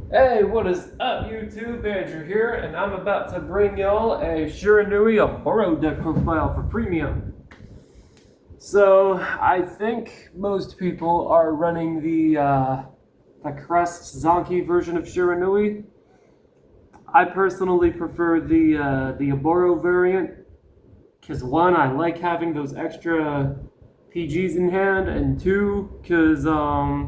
Hey, what is up, YouTube? Andrew here, and I'm about to bring y'all a Shiranui Oburo deck profile for premium. So, I think most people are running the Crest Zonky version of Shiranui. I personally prefer the Oburo variant, because one, I like having those extra PGs in hand, and two, because I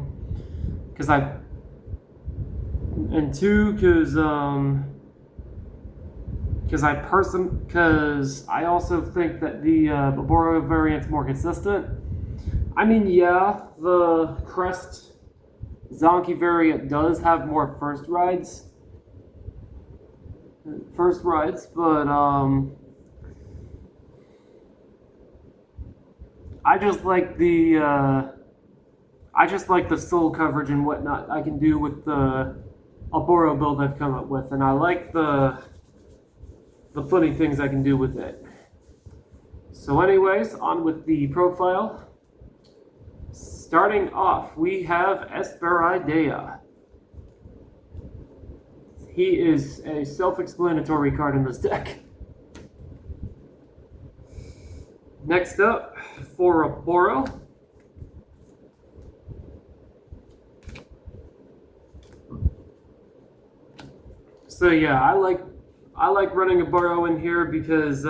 and two, because I also think that the Oboro variant's more consistent. I mean, yeah, the Crest Zonky variant does have more first rides, but I just like the soul coverage and whatnot I can do with the Oboro build I've come up with, and I like the funny things I can do with it. So anyways, on with the profile. Starting off, we have Esperidea. He is a self-explanatory card in this deck. Next up, for Oboro. So yeah, I like running Oboro in here because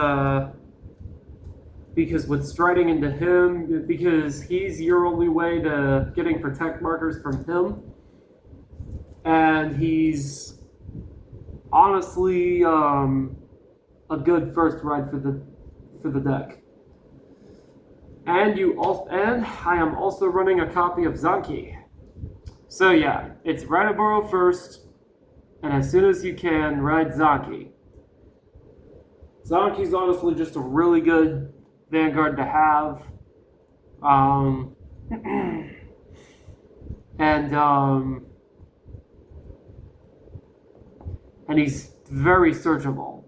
with striding into him, because he's your only way to getting protect markers from him, and he's honestly a good first ride for the deck. And I am also running a copy of Zonky. So yeah, it's ride Oboro first, and as soon as you can, ride Zonky. Zonky's honestly just a really good Vanguard to have. And he's very searchable.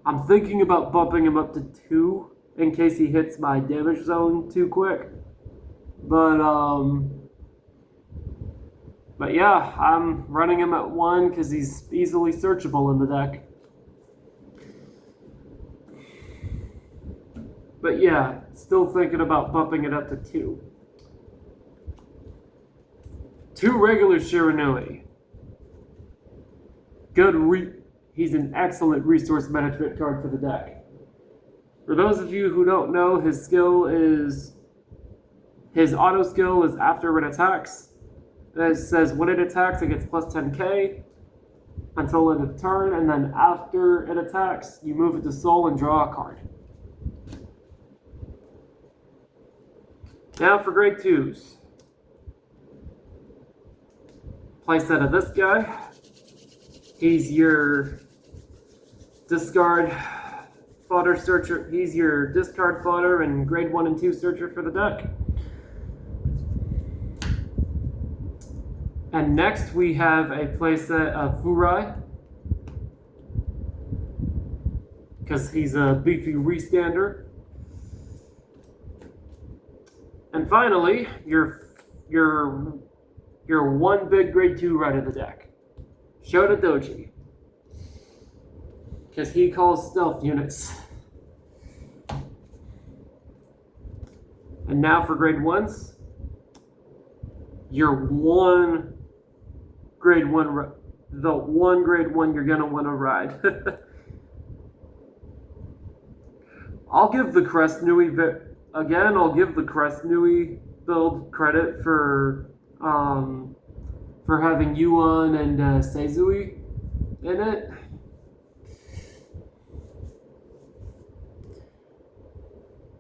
I'm thinking about bumping him up to 2 in case he hits my damage zone too quick. But yeah, I'm running him at 1 because he's easily searchable in the deck. But yeah, still thinking about bumping it up to 2. 2 regular Shiranui. He's an excellent resource management card for the deck. For those of you who don't know, his auto skill is after it attacks. It says when it attacks, it gets plus 10k until end of turn, and then after it attacks, you move it to soul and draw a card. Now for grade 2s. Playset of this guy. He's your discard fodder searcher. He's your discard fodder and grade 1 and 2 searcher for the deck. And next we have a playset of Furai, because he's a beefy restander. And finally, your one big grade 2 ride of the deck, Shota Doji, because he calls stealth units. And now for grade 1s, your one grade 1, the one grade 1 you're gonna want to ride. I'll give the Crest Nui build credit for having Yuan and Seizui in it.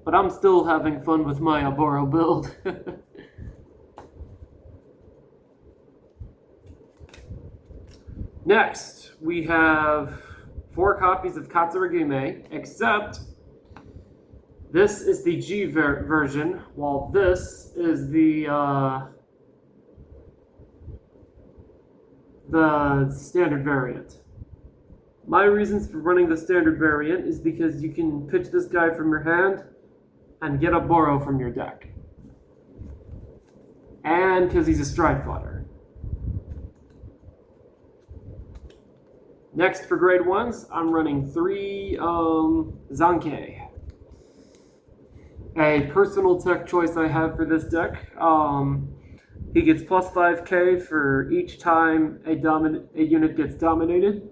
But I'm still having fun with my Oboro build. Next, we have 4 copies of Katsuragime, except this is the G version, while this is the standard variant. My reasons for running the standard variant is because you can pitch this guy from your hand and get a Oboro from your deck. And because he's a stride fodder. Next for grade 1s, I'm running 3 Zanke. A personal tech choice I have for this deck. He gets plus 5k for each time a unit gets dominated.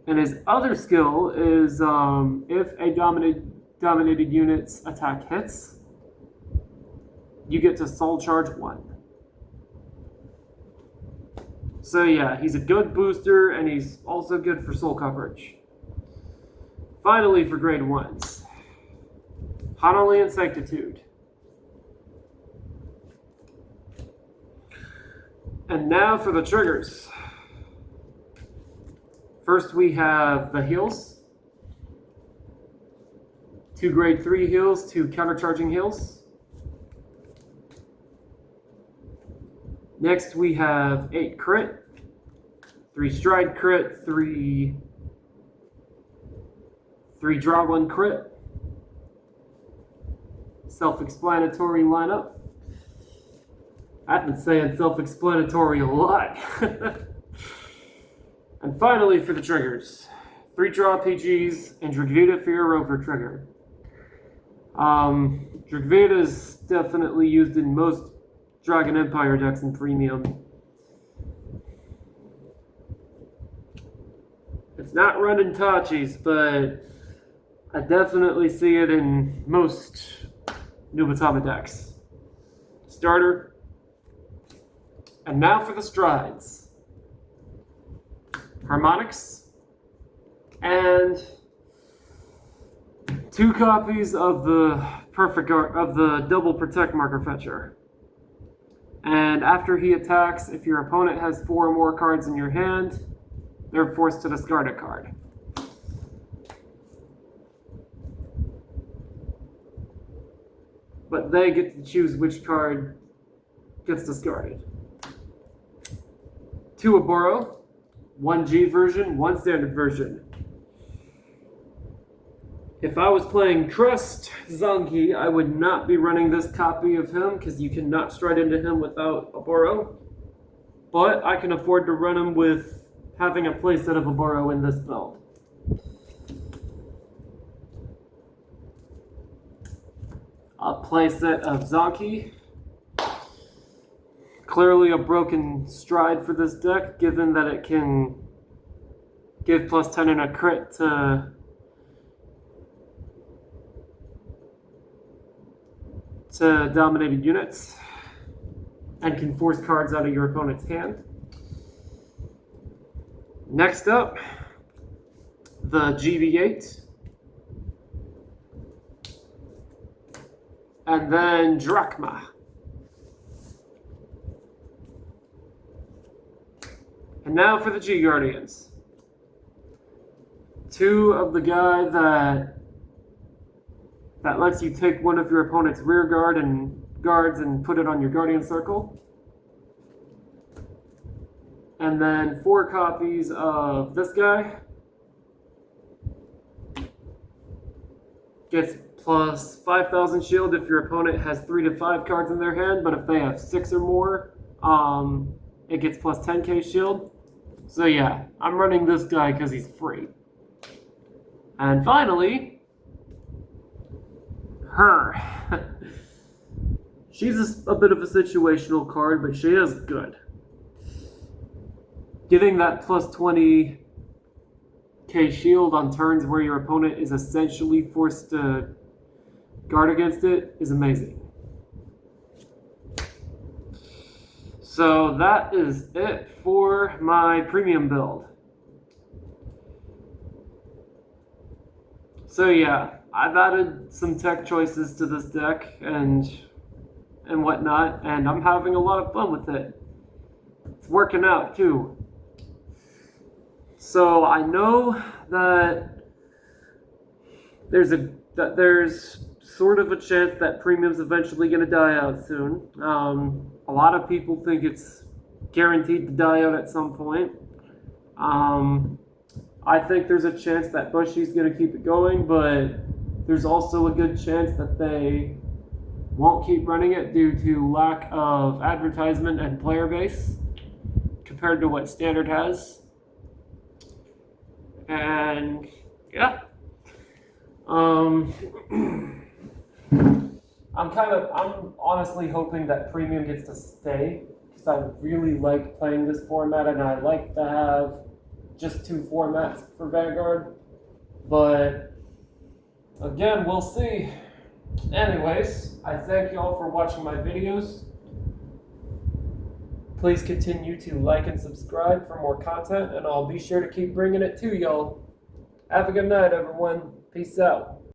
And his other skill is if a dominated unit's attack hits, you get to soul charge 1. So yeah, he's a good booster, and he's also good for soul coverage. Finally, for grade 1s, Hanoli and Sanctitude. And now for the triggers. First we have the heals. 2 grade 3 heals, 2 countercharging heals. Next we have 8 crit, 3 stride crit, 3 draw 1 crit. Self-explanatory lineup. I've been saying self-explanatory a lot. And finally for the triggers, 3 draw PGs and Dragvita for your rover trigger. Dragvita is definitely used in most Dragon Empire decks in Premium. It's not run in Tachis, but I definitely see it in most Nubatama decks. Starter. And now for the strides. Harmonics. And 2 copies of the double protect marker fetcher. And after he attacks, if your opponent has 4 or more cards in your hand, they're forced to discard a card. But they get to choose which card gets discarded. 2 Oburo, 1 G version, 1 standard version. If I was playing Trust Zanki, I would not be running this copy of him because you cannot stride into him without Oburo. But I can afford to run him with having a playset of Oburo in this build. A playset of Zanki. Clearly a broken stride for this deck, given that it can give plus 10 and a crit to dominated units, and can force cards out of your opponent's hand. Next up, the GB8. And then Drachma. And now for the G Guardians. 2 of the guy that lets you take one of your opponent's rear guards and put it on your Guardian Circle. And then 4 copies of this guy. Gets plus 5,000 shield if your opponent has 3 to 5 cards in their hand, but if they have 6 or more, it gets plus 10k shield. So yeah, I'm running this guy because he's free. And finally, her. She's a bit of a situational card, but she is good. Giving that plus 20k shield on turns where your opponent is essentially forced to guard against it is amazing. So that is it for my premium build. So yeah, I've added some tech choices to this deck and whatnot, and I'm having a lot of fun with it. It's working out too. So I know that there's sort of a chance that premium's eventually going to die out soon. A lot of people think it's guaranteed to die out at some point. I think there's a chance that Bushy's going to keep it going, but there's also a good chance that they won't keep running it due to lack of advertisement and player base compared to what Standard has. And yeah. I'm honestly hoping that Premium gets to stay because I really like playing this format and I like to have just 2 formats for Vanguard. But again, we'll see. Anyways, I thank y'all for watching my videos. Please continue to like and subscribe for more content, and I'll be sure to keep bringing it to y'all. Have a good night, everyone. Peace out.